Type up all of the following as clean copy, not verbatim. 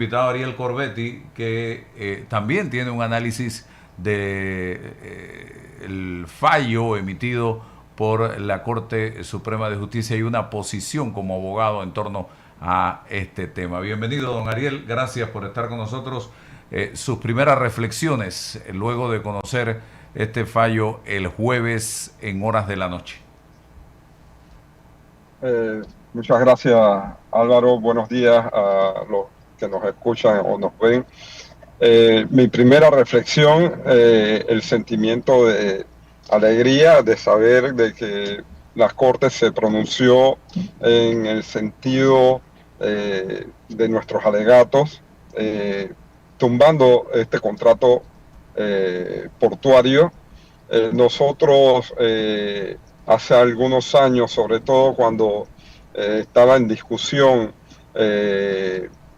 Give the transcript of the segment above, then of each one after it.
invitado Ariel Corbetti, que también tiene un análisis de el fallo emitido por la Corte Suprema de Justicia y una posición como abogado en torno a este tema. Bienvenido, don Ariel, gracias por estar con nosotros. Sus primeras reflexiones luego de conocer este fallo el jueves en horas de la noche. Muchas gracias, Álvaro. Buenos días a los que nos escuchan o nos ven. Mi primera reflexión, el sentimiento de alegría de saber de que la Corte se pronunció en el sentido de nuestros alegatos, tumbando este contrato portuario. Nosotros hace algunos años, sobre todo cuando estaba en discusión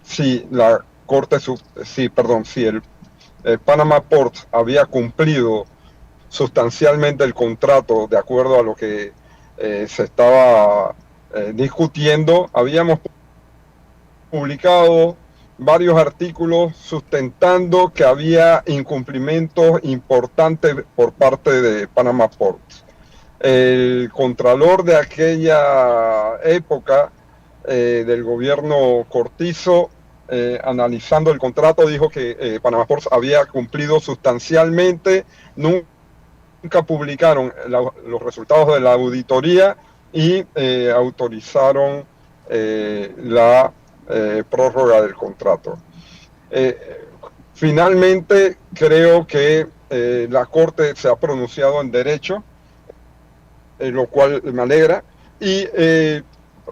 si la Corte, si el Panama Ports había cumplido sustancialmente el contrato de acuerdo a lo que se estaba discutiendo, habíamos publicado varios artículos sustentando que había incumplimientos importantes por parte de Panama Ports. El contralor de aquella época del gobierno Cortizo, analizando el contrato, dijo que Panama Ports había cumplido sustancialmente. Nunca publicaron los resultados de la auditoría y autorizaron la prórroga del contrato. Finalmente, creo que la Corte se ha pronunciado en derecho, lo cual me alegra. Y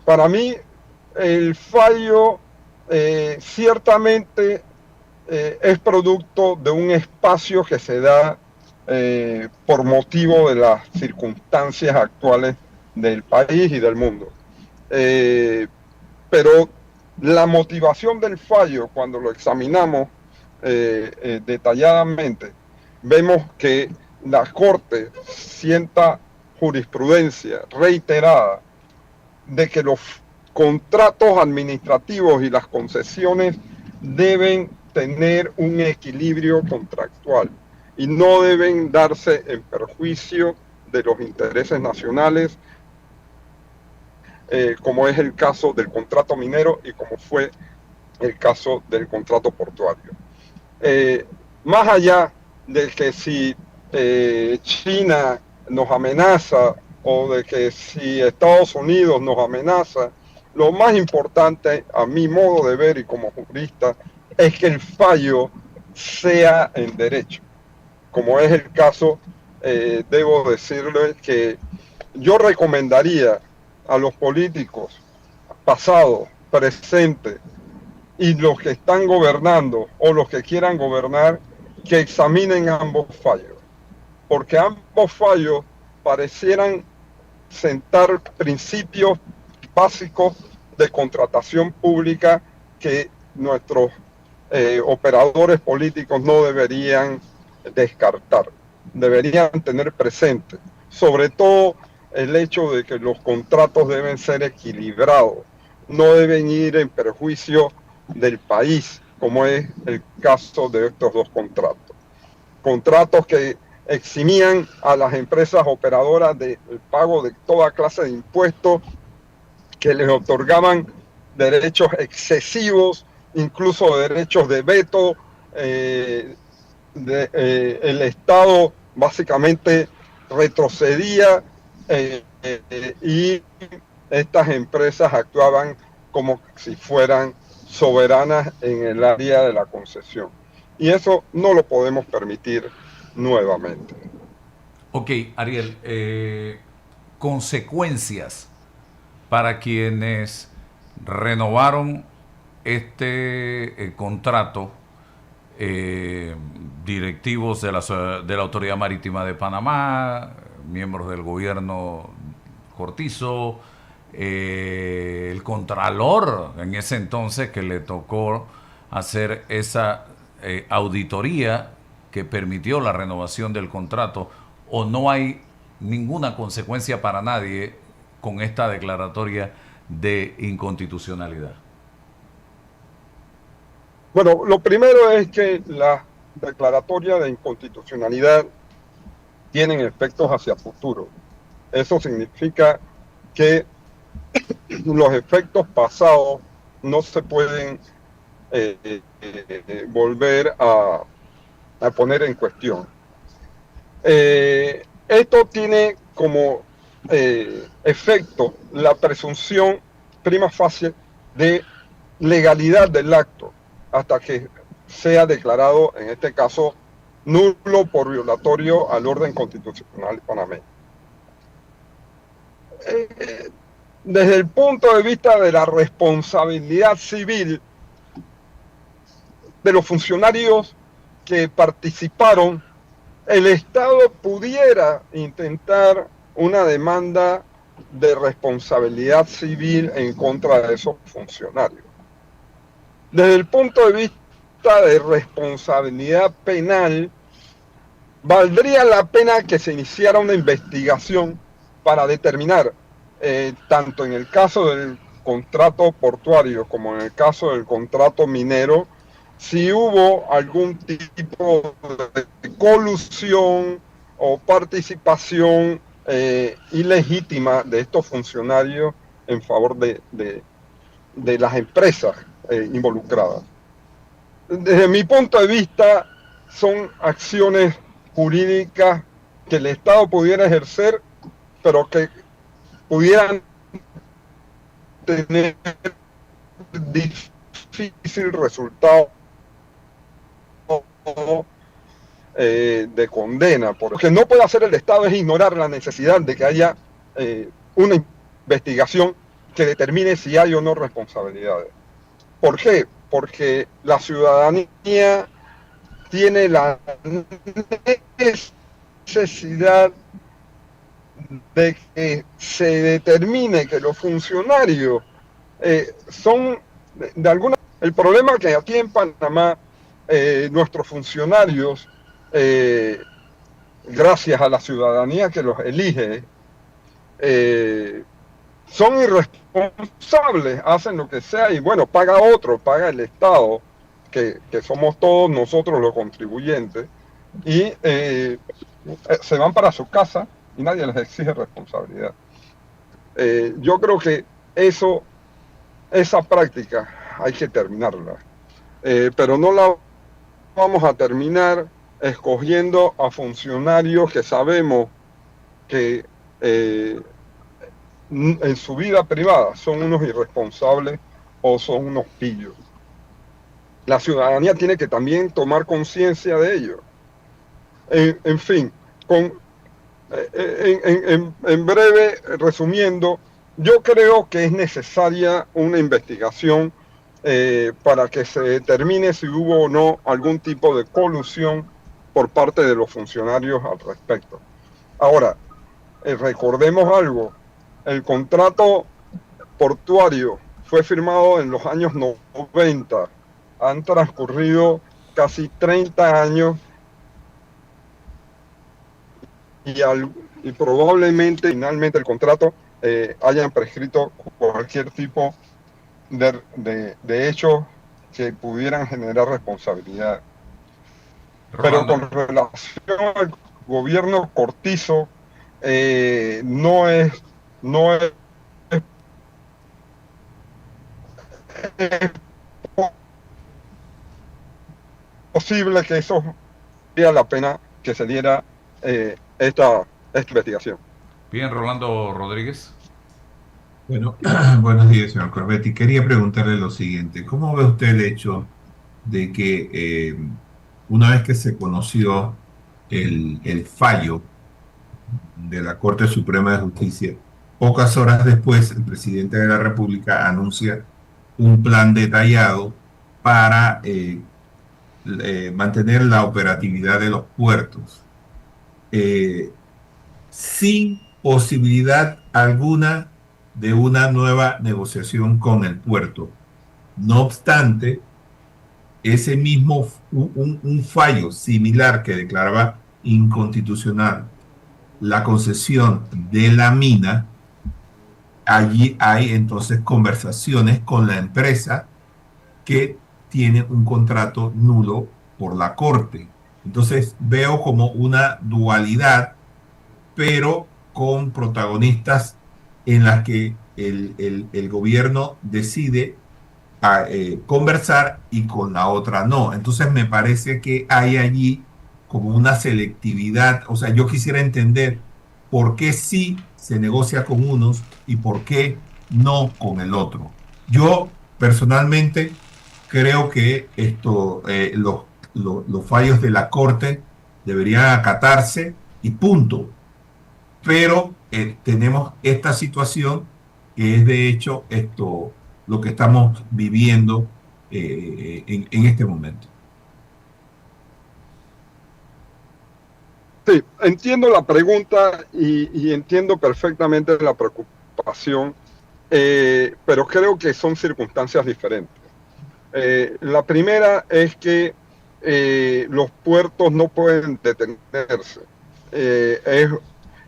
para mí, el fallo ciertamente es producto de un espacio que se da por motivo de las circunstancias actuales del país y del mundo. Pero la motivación del fallo, cuando lo examinamos detalladamente, vemos que la Corte sienta jurisprudencia reiterada de que los contratos administrativos y las concesiones deben tener un equilibrio contractual y no deben darse en perjuicio de los intereses nacionales, como es el caso del contrato minero y como fue el caso del contrato portuario. Más allá de que si China nos amenaza o de que si Estados Unidos nos amenaza, lo más importante, a mi modo de ver y como jurista, es que el fallo sea en derecho. Como es el caso, debo decirle que yo recomendaría a los políticos pasados, presentes y los que están gobernando o los que quieran gobernar, que examinen ambos fallos, porque ambos fallos parecieran sentar principios básicos de contratación pública que nuestros operadores políticos no deberían descartar, deberían tener presente, sobre todo el hecho de que los contratos deben ser equilibrados, no deben ir en perjuicio del país, como es el caso de estos dos contratos. Contratos que eximían a las empresas operadoras del pago de toda clase de impuestos, que les otorgaban derechos excesivos, incluso derechos de veto. El Estado básicamente retrocedía y estas empresas actuaban como si fueran soberanas en el área de la concesión. Y eso no lo podemos permitir nuevamente. Ok, Ariel, consecuencias para quienes renovaron este contrato, directivos de la Autoridad Marítima de Panamá, miembros del gobierno Cortizo, el contralor en ese entonces que le tocó hacer esa auditoría que permitió la renovación del contrato, o no hay ninguna consecuencia para nadie con esta declaratoria de inconstitucionalidad. Bueno, lo primero es que las declaratorias de inconstitucionalidad tienen efectos hacia futuro. Eso significa que los efectos pasados no se pueden volver a poner en cuestión. Esto tiene como efecto la presunción prima facie de legalidad del acto hasta que sea declarado, en este caso, nulo por violatorio al orden constitucional panameño. Desde el punto de vista de la responsabilidad civil de los funcionarios que participaron, el Estado pudiera intentar una demanda de responsabilidad civil en contra de esos funcionarios. Desde el punto de vista de responsabilidad penal, valdría la pena que se iniciara una investigación para determinar, tanto en el caso del contrato portuario como en el caso del contrato minero, si hubo algún tipo de colusión o participación ilegítima de estos funcionarios en favor de las empresas involucradas. Desde mi punto de vista, son acciones jurídicas que el Estado pudiera ejercer, pero que pudieran tener difícil resultado de condena. Porque lo que no puede hacer el Estado es ignorar la necesidad de que haya una investigación que determine si hay o no responsabilidades. ¿Por qué? Porque la ciudadanía tiene la necesidad de que se determine que los funcionarios son de alguna... El problema es que aquí en Panamá nuestros funcionarios, gracias a la ciudadanía que los elige, son irresponsables, hacen lo que sea y bueno, paga otro, paga el Estado, que somos todos nosotros los contribuyentes, y se van para su casa y nadie les exige responsabilidad. Yo creo que esa práctica hay que terminarla, pero no la vamos a terminar escogiendo a funcionarios que sabemos que en su vida privada son unos irresponsables o son unos pillos. La ciudadanía tiene que también tomar conciencia de ello. En fin, en breve, resumiendo, yo creo que es necesaria una investigación para que se determine si hubo o no algún tipo de colusión por parte de los funcionarios al respecto. Ahora, recordemos algo, el contrato portuario fue firmado en los años 90, han transcurrido casi 30 años y probablemente finalmente el contrato hayan prescrito cualquier tipo de hechos que pudieran generar responsabilidad. Pero con relación al gobierno Cortizo, no es posible que eso valga la pena que se diera esta investigación. Bien, Rolando Rodríguez. Bueno, buenos días, señor Corbetti. Quería preguntarle lo siguiente. ¿Cómo ve usted el hecho de que una vez que se conoció el fallo de la Corte Suprema de Justicia, pocas horas después el presidente de la República anuncia un plan detallado para mantener la operatividad de los puertos, sin posibilidad alguna de una nueva negociación con el puerto? No obstante, ese mismo, un fallo similar que declaraba inconstitucional la concesión de la mina, allí hay entonces conversaciones con la empresa que tiene un contrato nulo por la Corte. Entonces veo como una dualidad, pero con protagonistas en las que el gobierno decide conversar y con la otra no. Entonces me parece que hay allí como una selectividad. O sea, yo quisiera entender por qué sí se negocia con unos y por qué no con el otro. Yo personalmente creo que los fallos de la Corte deberían acatarse y punto. Pero tenemos esta situación que es de hecho lo que estamos viviendo en este momento. Sí, entiendo la pregunta y entiendo perfectamente la preocupación, pero creo que son circunstancias diferentes. La primera es que los puertos no pueden detenerse.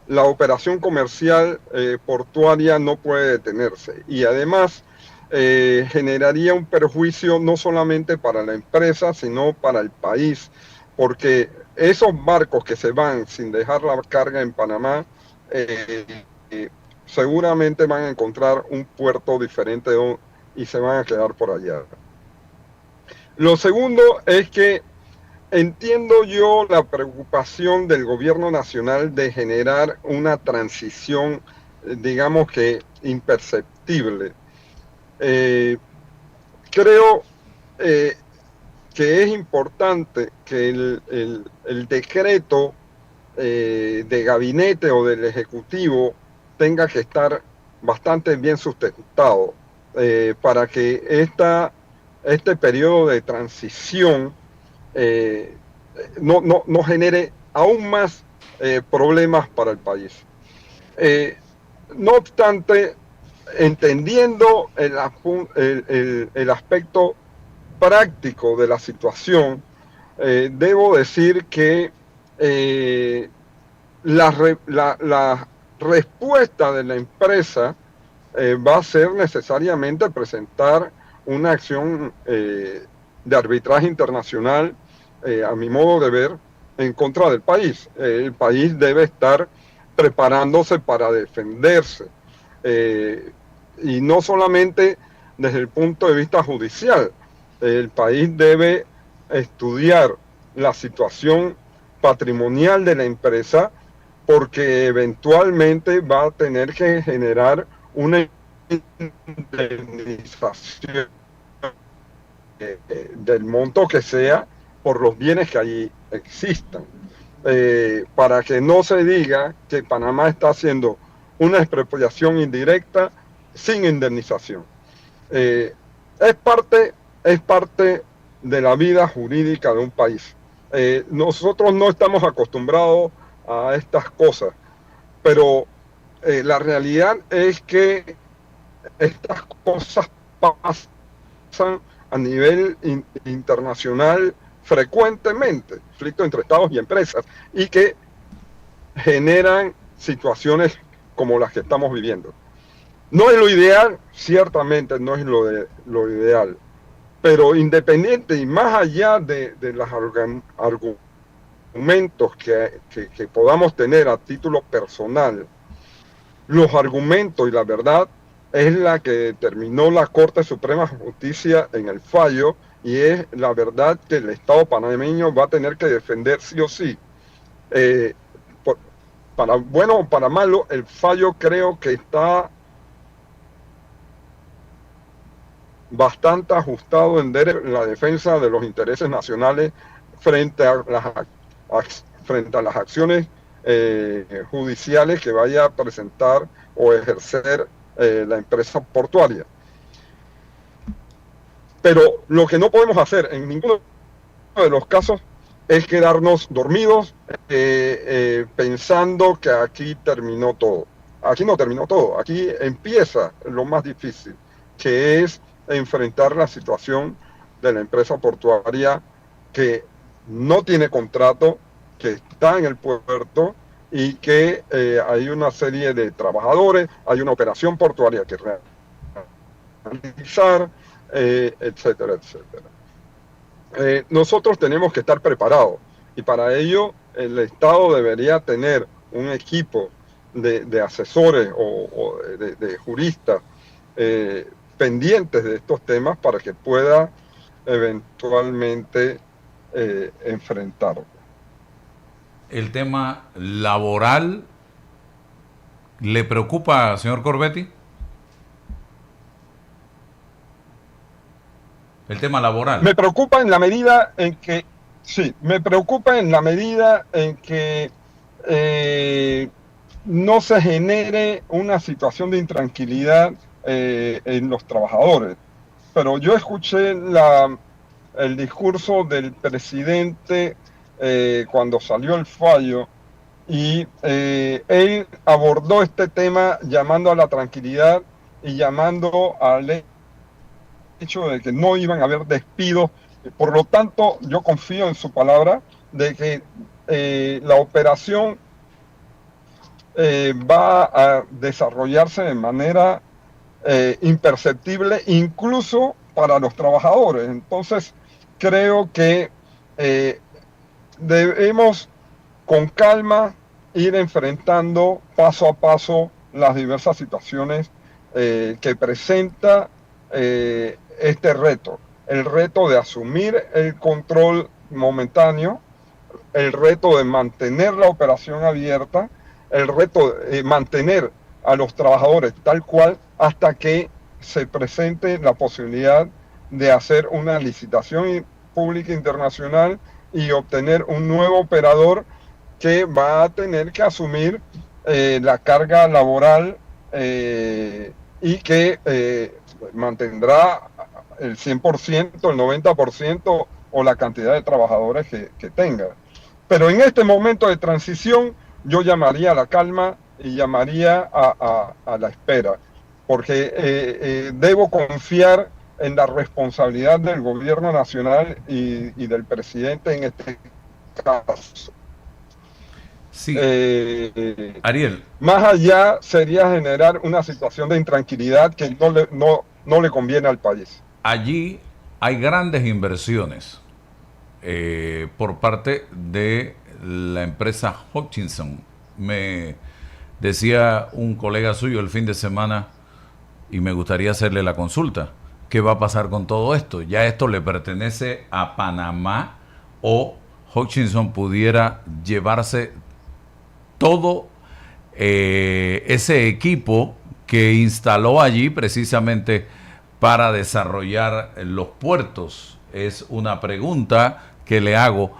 La operación comercial portuaria no puede detenerse y además generaría un perjuicio no solamente para la empresa, sino para el país, porque esos barcos que se van sin dejar la carga en Panamá, eh, seguramente van a encontrar un puerto diferente y se van a quedar por allá. Lo segundo es que entiendo yo la preocupación del gobierno nacional de generar una transición, digamos que imperceptible. Creo que es importante que el decreto de gabinete o del ejecutivo tenga que estar bastante bien sustentado para que este periodo de transición no genere aún más problemas para el país. No obstante, entendiendo el aspecto práctico de la situación, debo decir que la respuesta de la empresa va a ser necesariamente presentar una acción de arbitraje internacional, a mi modo de ver, en contra del país. El país debe estar preparándose para defenderse. Y no solamente desde el punto de vista judicial. El país debe estudiar la situación patrimonial de la empresa porque eventualmente va a tener que generar una indemnización del monto que sea por los bienes que allí existan. Para que no se diga que Panamá está haciendo una expropiación indirecta sin indemnización. Es parte de la vida jurídica de un país. Nosotros no estamos acostumbrados a estas cosas, pero la realidad es que estas cosas pasan a nivel internacional frecuentemente, conflictos entre estados y empresas, y que generan situaciones como las que estamos viviendo. No es lo ideal, ciertamente no es lo ideal, pero independiente y más allá de los argumentos que podamos tener a título personal, los argumentos y la verdad es la que determinó la Corte Suprema de Justicia en el fallo y es la verdad que el Estado panameño va a tener que defender sí o sí. Para bueno o para malo, el fallo creo que está bastante ajustado en la defensa de los intereses nacionales frente a las acciones judiciales que vaya a presentar o ejercer la empresa portuaria. Pero lo que no podemos hacer en ninguno de los casos es quedarnos dormidos pensando que aquí terminó todo. Aquí no terminó todo, aquí empieza lo más difícil, que es enfrentar la situación de la empresa portuaria que no tiene contrato, que está en el puerto y que hay una serie de trabajadores, hay una operación portuaria que realizar, etcétera, etcétera. nosotros tenemos que estar preparados y para ello el Estado debería tener un equipo de asesores o de juristas pendientes de estos temas para que pueda eventualmente enfrentarlo. ¿El tema laboral le preocupa, señor Corbetti? El tema laboral. Me preocupa en la medida en que, sí, me preocupa en la medida en que no se genere una situación de intranquilidad en los trabajadores. Pero yo escuché el discurso del presidente cuando salió el fallo y él abordó este tema llamando a la tranquilidad y llamando al hecho de que no iban a haber despidos. Por lo tanto, yo confío en su palabra de que la operación va a desarrollarse de manera imperceptible incluso para los trabajadores. Entonces, creo que debemos con calma ir enfrentando paso a paso las diversas situaciones que presenta este reto. El reto de asumir el control momentáneo, el reto de mantener la operación abierta, el reto de mantener a los trabajadores tal cual hasta que se presente la posibilidad de hacer una licitación pública internacional y obtener un nuevo operador que va a tener que asumir la carga laboral y que mantendrá el 100%, el 90% o la cantidad de trabajadores que tenga. Pero en este momento de transición yo llamaría a la calma y llamaría a la espera, porque debo confiar en la responsabilidad del gobierno nacional y del presidente en este caso. Sí, Ariel. Más allá sería generar una situación de intranquilidad que no le conviene al país. Allí hay grandes inversiones por parte de la empresa Hutchinson. Me decía un colega suyo el fin de semana, y me gustaría hacerle la consulta, ¿qué va a pasar con todo esto? ¿Ya esto le pertenece a Panamá o Hutchinson pudiera llevarse todo ese equipo que instaló allí precisamente para desarrollar los puertos? Es una pregunta que le hago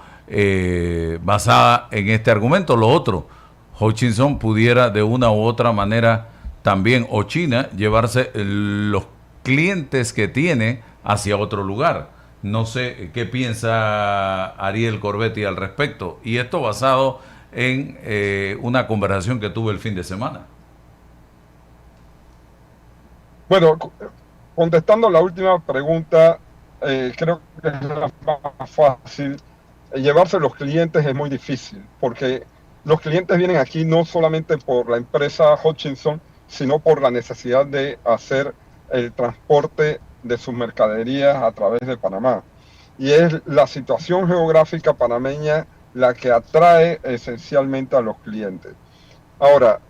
basada en este argumento. Lo otro, Hutchinson pudiera de una u otra manera también, o China, llevarse los clientes que tiene hacia otro lugar. No sé qué piensa Ariel Corbetti al respecto. Y esto basado en una conversación que tuve el fin de semana. Bueno, contestando la última pregunta, creo que es la más fácil. Llevarse los clientes es muy difícil, porque los clientes vienen aquí no solamente por la empresa Hutchinson, sino por la necesidad de hacer el transporte de sus mercaderías a través de Panamá. Y es la situación geográfica panameña la que atrae esencialmente a los clientes. Ahora,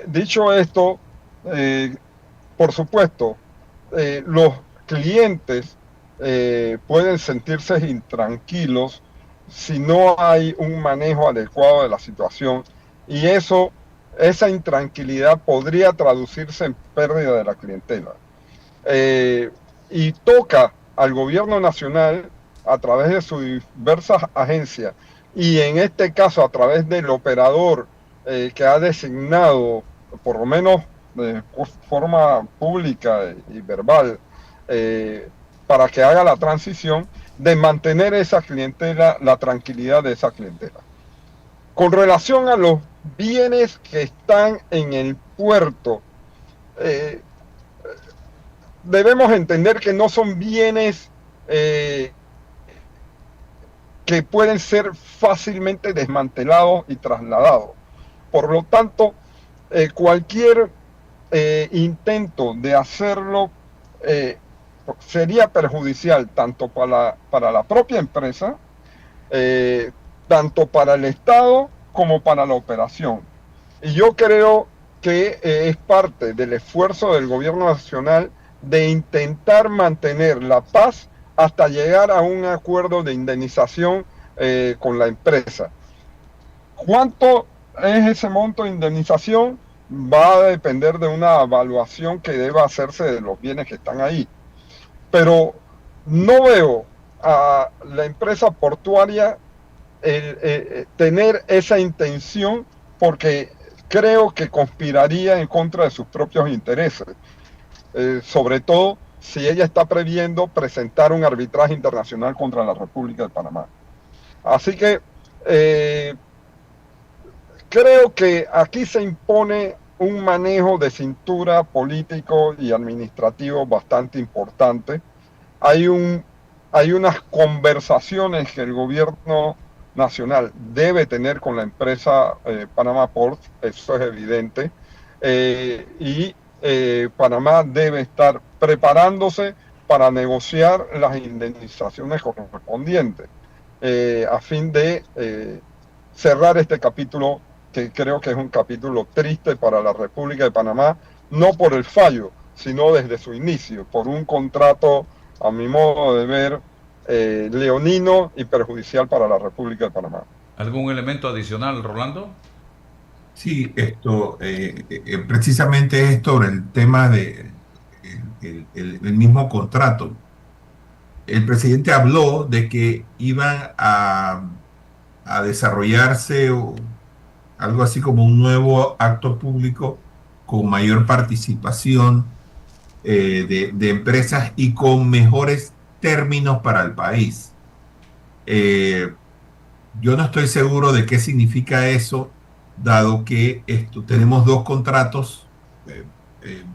dicho esto, por supuesto, los clientes pueden sentirse intranquilos si no hay un manejo adecuado de la situación, y esa intranquilidad podría traducirse en pérdida de la clientela. Y toca al gobierno nacional, a través de sus diversas agencias, y en este caso a través del operador que ha designado, por lo menos de forma pública y verbal, para que haga la transición, de mantener esa clientela, la tranquilidad de esa clientela. Con relación a los bienes que están en el puerto, debemos entender que no son bienes que pueden ser fácilmente desmantelados y trasladados. Por lo tanto, cualquier intento de hacerlo sería perjudicial tanto para la propia empresa, tanto para el Estado como para la operación. Y yo creo que es parte del esfuerzo del gobierno nacional de intentar mantener la paz hasta llegar a un acuerdo de indemnización con la empresa. ¿Cuánto es ese monto de indemnización? Va a depender de una evaluación que deba hacerse de los bienes que están ahí. Pero no veo a la empresa portuaria tener esa intención, porque creo que conspiraría en contra de sus propios intereses, sobre todo si ella está previendo presentar un arbitraje internacional contra la República de Panamá. Así que creo que aquí se impone un manejo de cintura político y administrativo bastante importante. Hay unas conversaciones que el gobierno nacional debe tener con la empresa Panama Ports, eso es evidente, y Panamá debe estar preparándose para negociar las indemnizaciones correspondientes a fin de cerrar este capítulo, que creo que es un capítulo triste para la República de Panamá, no por el fallo, sino desde su inicio, por un contrato, a mi modo de ver, leonino y perjudicial para la República de Panamá. ¿Algún elemento adicional, Rolando? Sí, esto precisamente es sobre el tema de el mismo contrato. El presidente habló de que iban a desarrollarse algo así como un nuevo acto público con mayor participación de empresas y con mejores términos para el país. Yo no estoy seguro de qué significa eso, dado que tenemos dos contratos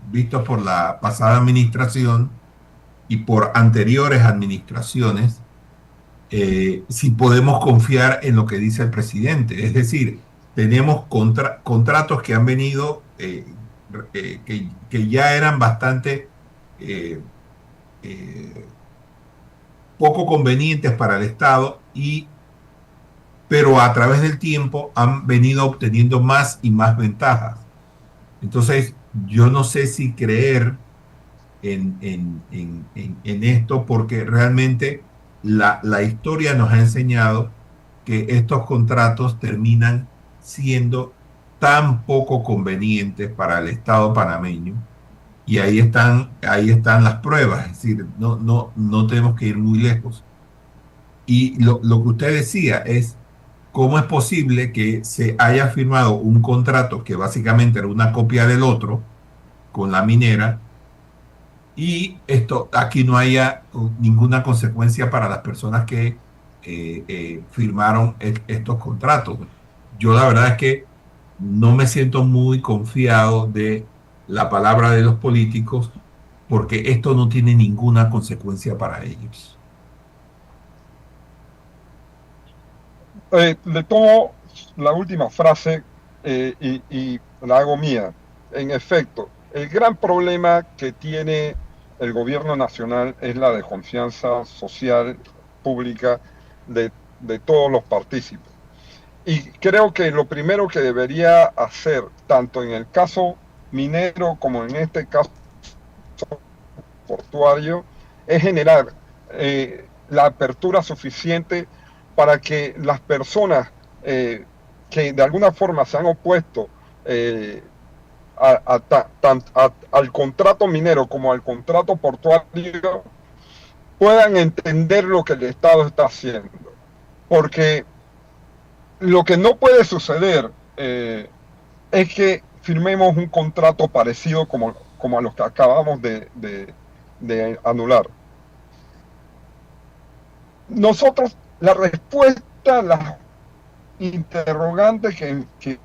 vistos por la pasada administración y por anteriores administraciones, si podemos confiar en lo que dice el presidente. Es decir, tenemos contratos que han venido, que ya eran bastante poco convenientes para el Estado, pero a través del tiempo han venido obteniendo más y más ventajas. Entonces, yo no sé si creer en esto, porque realmente la historia nos ha enseñado que estos contratos terminan siendo tan poco convenientes para el Estado panameño, y ahí están las pruebas. Es decir, no tenemos que ir muy lejos. Y lo que usted decía es, ¿cómo es posible que se haya firmado un contrato que básicamente era una copia del otro con la minera, y aquí no haya ninguna consecuencia para las personas que firmaron estos contratos? Yo la verdad es que no me siento muy confiado de la palabra de los políticos, porque esto no tiene ninguna consecuencia para ellos. Le tomo la última frase y la hago mía. En efecto, el gran problema que tiene el gobierno nacional es la desconfianza social pública de todos los partícipes. Y creo que lo primero que debería hacer, tanto en el caso minero como en este caso portuario, es generar la apertura suficiente para que las personas que de alguna forma se han opuesto al contrato minero como al contrato portuario puedan entender lo que el Estado está haciendo. Porque lo que no puede suceder es que firmemos un contrato parecido como a los que acabamos de anular. Nosotros, la respuesta, las interrogantes que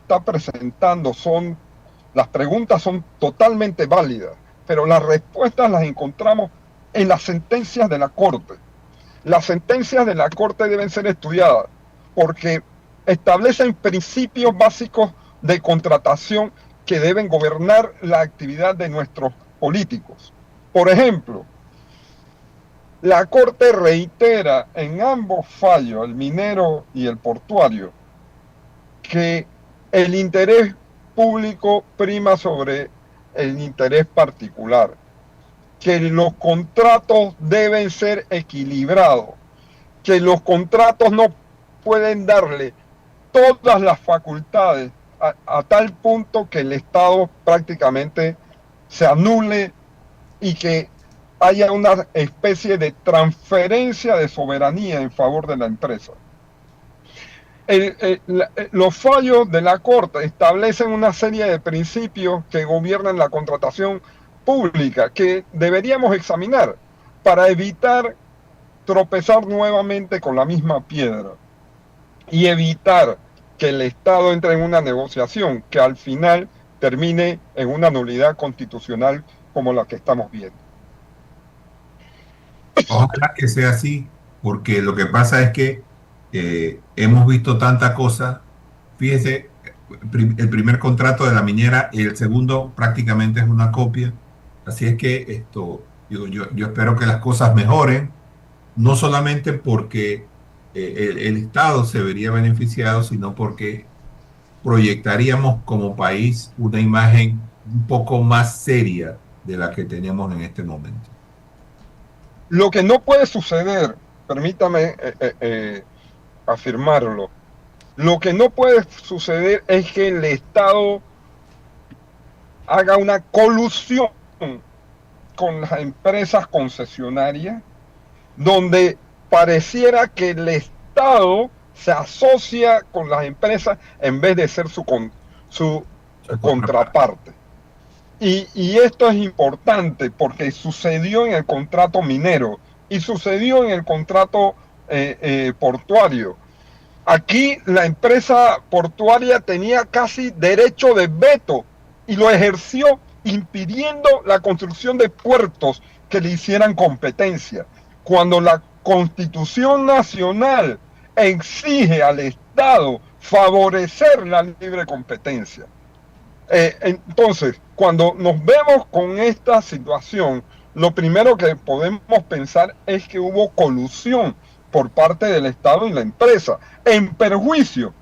está presentando las preguntas son totalmente válidas, pero las respuestas las encontramos en las sentencias de la Corte. Las sentencias de la Corte deben ser estudiadas porque establecen principios básicos de contratación que deben gobernar la actividad de nuestros políticos. Por ejemplo, la Corte reitera en ambos fallos, el minero y el portuario, que el interés público prima sobre el interés particular, que los contratos deben ser equilibrados, que los contratos no pueden darle todas las facultades a tal punto que el Estado prácticamente se anule y que haya una especie de transferencia de soberanía en favor de la empresa. Los fallos de la Corte establecen una serie de principios que gobiernan la contratación pública que deberíamos examinar para evitar tropezar nuevamente con la misma piedra y evitar que el Estado entre en una negociación que al final termine en una nulidad constitucional como la que estamos viendo. Ojalá que sea así, porque lo que pasa es que hemos visto tanta cosa. Fíjese, el primer contrato de la minera y el segundo prácticamente es una copia. Así es que yo espero que las cosas mejoren, no solamente porque el Estado se vería beneficiado, sino porque proyectaríamos como país una imagen un poco más seria de la que tenemos en este momento. Lo que no puede suceder, permítame afirmarlo, lo que no puede suceder es que el Estado haga una colusión con las empresas concesionarias, donde pareciera que el Estado se asocia con las empresas en vez de ser su contraparte. Y esto es importante porque sucedió en el contrato minero y sucedió en el contrato portuario. Aquí la empresa portuaria tenía casi derecho de veto y lo ejerció impidiendo la construcción de puertos que le hicieran competencia, cuando la Constitución Nacional exige al Estado favorecer la libre competencia. Entonces, cuando nos vemos con esta situación, lo primero que podemos pensar es que hubo colusión por parte del Estado y la empresa, en perjuicio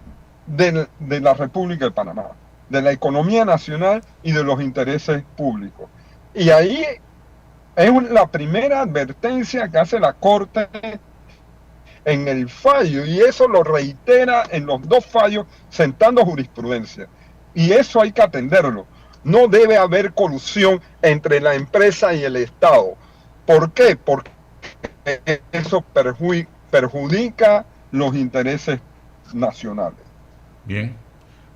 de la República de Panamá, de la economía nacional y de los intereses públicos. Y ahí es la primera advertencia que hace la Corte en el fallo, y eso lo reitera en los dos fallos sentando jurisprudencia. Y eso hay que atenderlo. No debe haber colusión entre la empresa y el Estado. ¿Por qué? Porque eso perjudica los intereses nacionales. Bien.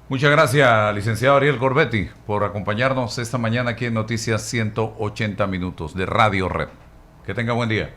Muchas gracias, licenciado Ariel Corbetti, por acompañarnos esta mañana aquí en Noticias 180 Minutos de Radio Red. Que tenga buen día.